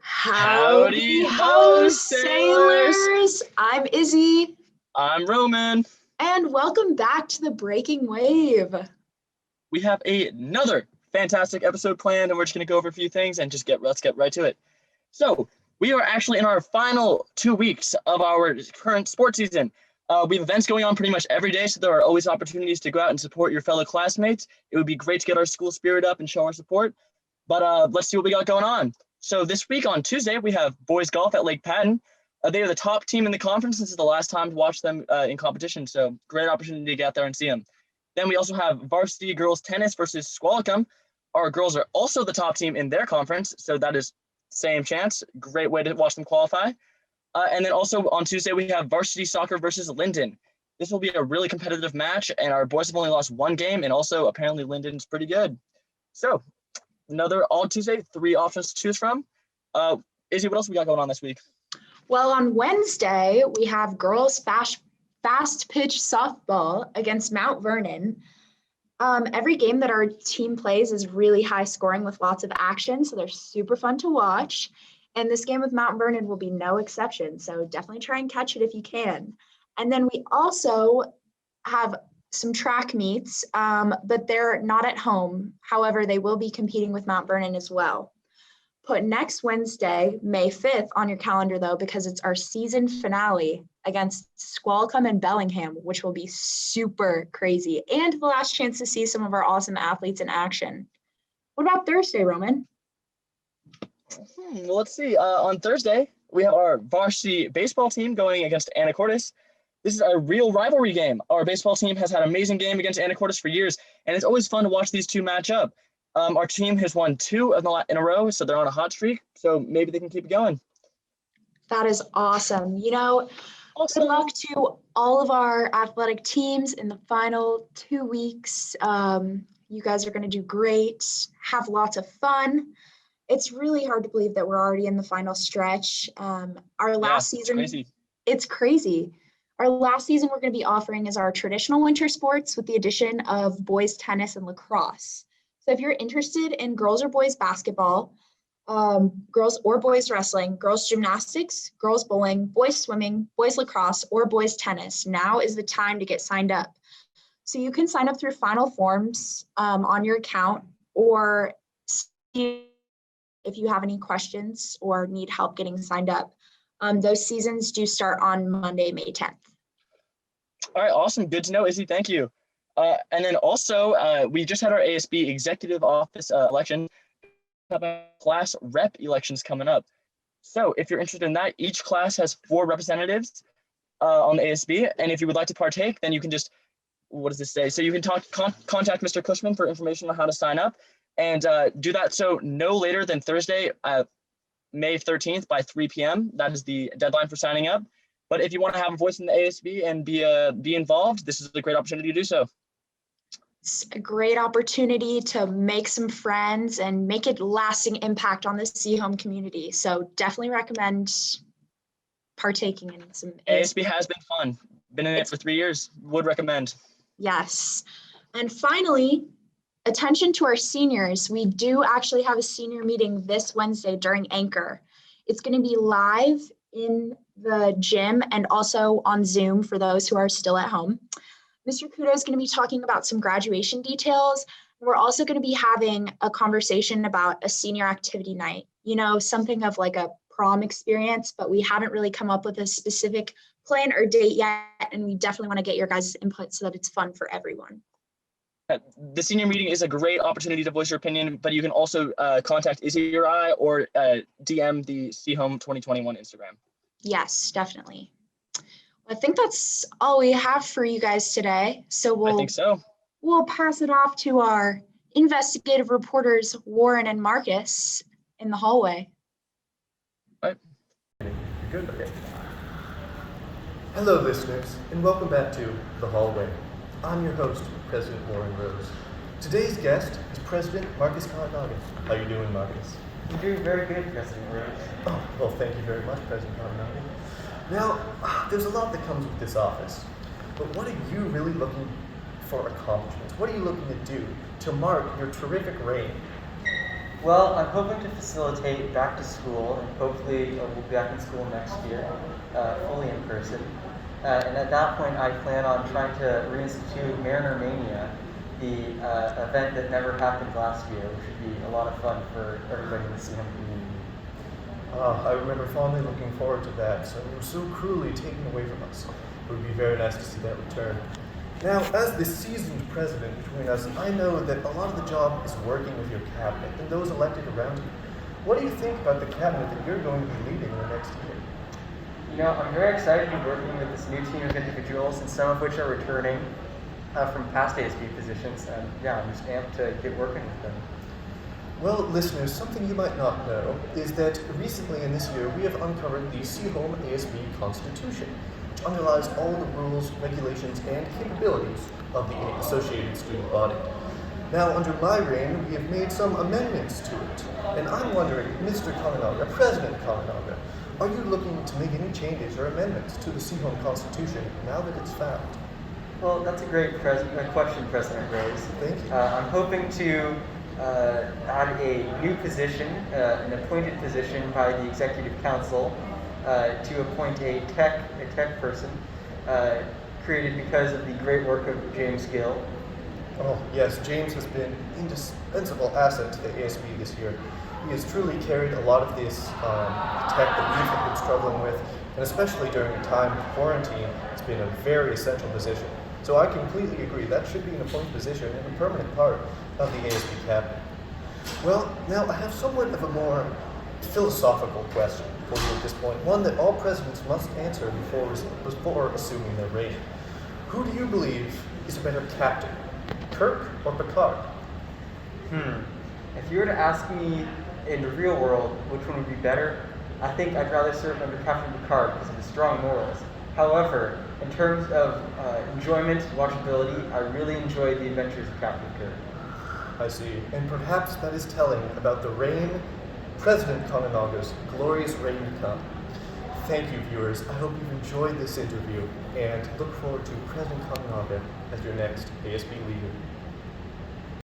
Howdy ho, sailors! I'm Izzy. I'm Roman. And welcome back to the Breaking Wave. We have another fantastic episode planned, and we're just going to go over a few things and let's get right to it. So, we are actually in our final 2 weeks of our current sports season. We have events going on pretty much every day, so there are always opportunities to go out and support your fellow classmates. It would be great to get our school spirit up and show our support. But let's see what we got going on. So this week on Tuesday, we have boys golf at Lake Patton. They are the top team in the conference. This is the last time to watch them in competition, so great opportunity to get out there and see them. Then we also have varsity girls tennis versus Squalicum. Our girls are also the top team in their conference, so that is same chance. Great way to watch them qualify. And then also on Tuesday, we have varsity soccer versus Linden. This will be a really competitive match, and our boys have only lost one game, and also apparently Linden's pretty good. So another all Tuesday, 3 options to choose from. Izzy, what else we got going on this week? Well, on Wednesday, we have girls fast pitch softball against Mount Vernon. Every game that our team plays is really high scoring with lots of action, so they're super fun to watch. And this game with Mount Vernon will be no exception, so definitely try and catch it if you can. And then we also have some track meets, but they're not at home. However, they will be competing with Mount Vernon as well. Put next Wednesday, May 5th on your calendar though, because it's our season finale against Squalicum and Bellingham, which will be super crazy. And the last chance to see some of our awesome athletes in action. What about Thursday, Roman? Well, let's see. On Thursday, we have our varsity baseball team going against Anacortes. This is a real rivalry game. Our baseball team has had an amazing game against Anacortes for years, and it's always fun to watch these two match up. Our team has won 2 in a row, so they're on a hot streak. So maybe they can keep it going. That is awesome. Good luck to all of our athletic teams in the final 2 weeks. You guys are going to do great. Have lots of fun. It's really hard to believe that we're already in the final stretch. Our last season, it's crazy. Our last season we're going to be offering is our traditional winter sports with the addition of boys tennis and lacrosse. So if you're interested in girls or boys basketball, girls or boys wrestling, girls gymnastics, girls bowling, boys swimming, boys lacrosse, or boys tennis, now is the time to get signed up. So you can sign up through Final Forms on your account, or see if you have any questions or need help getting signed up. Those seasons do start on Monday, May 10th. All right, awesome. Good to know, Izzy. Thank you. And then also, we just had our ASB executive office election. Class rep elections coming up. So if you're interested in that, each class has 4 representatives on the ASB. And if you would like to partake, then you can just, what does this say? So you can contact Mr. Cushman for information on how to sign up and do that. So no later than Thursday, May 13th by 3 p.m. That is the deadline for signing up. But if you want to have a voice in the ASB and be involved, this is a great opportunity to do so. It's a great opportunity to make some friends and make a lasting impact on the C-Home community. So definitely recommend partaking in some ASB has been fun. Been in it for 3 years. Would recommend. Yes. And finally, attention to our seniors. We do actually have a senior meeting this Wednesday during Anchor. It's going to be live in the gym and also on Zoom for those who are still at home. Mr. Kudo is going to be talking about some graduation details. We're also going to be having a conversation about a senior activity night, something of like a prom experience, but we haven't really come up with a specific plan or date yet. And we definitely want to get your guys' input so that it's fun for everyone. The senior meeting is a great opportunity to voice your opinion, but you can also contact Izzy or I or DM the C-Home 2021 Instagram. Yes, definitely. I think that's all we have for you guys today. So I think so. We'll pass it off to our investigative reporters, Warren and Marcus, in the hallway. All right. Good. Okay. Hello, listeners, and welcome back to The Hallway. I'm your host, President Warren Rose. Today's guest is President Marcus Kawanaga. How are you doing, Marcus? I'm doing very good, President Rose. Oh, well, thank you very much, President Kawanaga. Now, there's a lot that comes with this office, but what are you really looking for accomplishments? What are you looking to do to mark your terrific reign? Well, I'm hoping to facilitate back to school, and hopefully we'll be back in school next year, fully in person. And at that point, I plan on trying to reinstitute Mariner Mania, the event that never happened last year, which would be a lot of fun for everybody in the Seaham community. I remember fondly looking forward to that, so cruelly taken away from us. It would be very nice to see that return. Now, as the seasoned president between us, I know that a lot of the job is working with your cabinet and those elected around you. What do you think about the cabinet that you're going to be leading in the next year? You know, I'm very excited to be working with this new team of individuals, and some of which are returning from past ASB positions. And yeah, I'm just amped to get working with them. Well, listeners, something you might not know is that recently in this year we have uncovered the Seaholm ASB Constitution, which underlies all the rules, regulations, and capabilities of the associated student body. Now, under my reign, we have made some amendments to it, and I'm wondering, Mr. Kananaga, President Kananaga, are you looking to make any changes or amendments to the Seaholm Constitution now that it's found? Well, that's a great question, President Rose. Thank you. I'm hoping to add a new position, an appointed position by the Executive Council to appoint a tech person created because of the great work of James Gill. Oh, yes, James has been an indispensable asset to the ASB this year. He has truly carried a lot of this tech that we've been struggling with, and especially during a time of quarantine, it's been a very essential position. So I completely agree, that should be an appointed position and a permanent part of the ASB cabinet. Well, now I have somewhat of a more philosophical question for you at this point, one that all presidents must answer before assuming their reign. Who do you believe is a better captain, Kirk or Picard? If you were to ask me in the real world which one would be better, I think I'd rather serve under Captain Picard because of his strong morals. However, in terms of enjoyment and watchability, I really enjoyed the adventures of Captain Kirk. I see. And perhaps that is telling about the reign, President Kananaga's glorious reign to come. Thank you, viewers. I hope you've enjoyed this interview and look forward to President Kananaga as your next ASB leader.